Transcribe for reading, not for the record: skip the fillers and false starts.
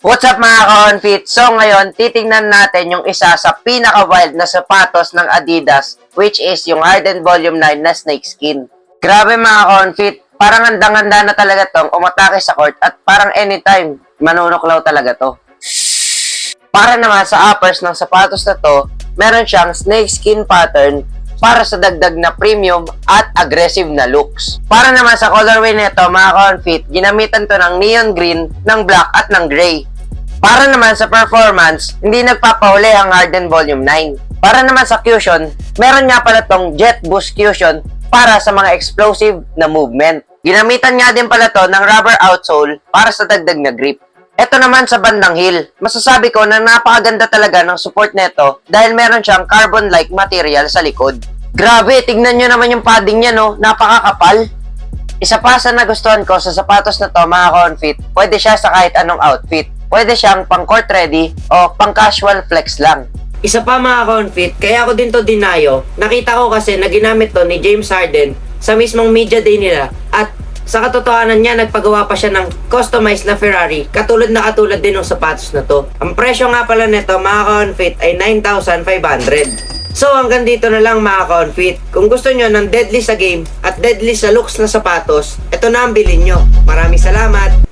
What's up mga ka-onfit? So ngayon, titingnan natin yung isa sa pinaka-wild na sapatos ng Adidas, which is yung Harden Volume 9 na snakeskin. Grabe mga ka-onfit, parang handang-handa na talaga tong umatake sa court at parang anytime, manunuklaw talaga to. Para naman sa uppers ng sapatos na to, meron siyang snakeskin pattern para sa dagdag na premium at aggressive na looks. Para naman sa colorway nito mga ka-onfit, ginamitan to ng neon green, ng black at ng gray. Para naman sa performance, hindi nagpapahuli ang Harden Volume 9. Para naman sa cushion, meron nga pala tong Jet Boost cushion para sa mga explosive na movement. Ginamitan nga din pala to ng rubber outsole para sa dagdag na grip. Ito naman sa bandang heel, masasabi ko na napakaganda talaga ng support nito dahil meron siyang carbon-like material sa likod. Grabe, tignan nyo naman yung padding niya no, napakakapal. Isa pa sa nagustuhan ko sa sapatos na to mga ka-onfit, pwede siya sa kahit anong outfit. Pwede siyang pang court ready o pang casual flex lang. Isa pa mga ka-onfit, kaya ako din to dinayo. Nakita ko kasi na ginamit to ni James Harden sa mismong media day nila at sa katotohanan niya, nagpagawa pa siya ng customized na Ferrari katulad din ng sapatos na to. Ang presyo nga pala nito mga ka-onfit ay 9,500. So hanggang dito na lang mga ka-onfit. Kung gusto nyo ng deadly sa game at deadly sa looks na sapatos, ito na ang bilhin nyo. Maraming salamat!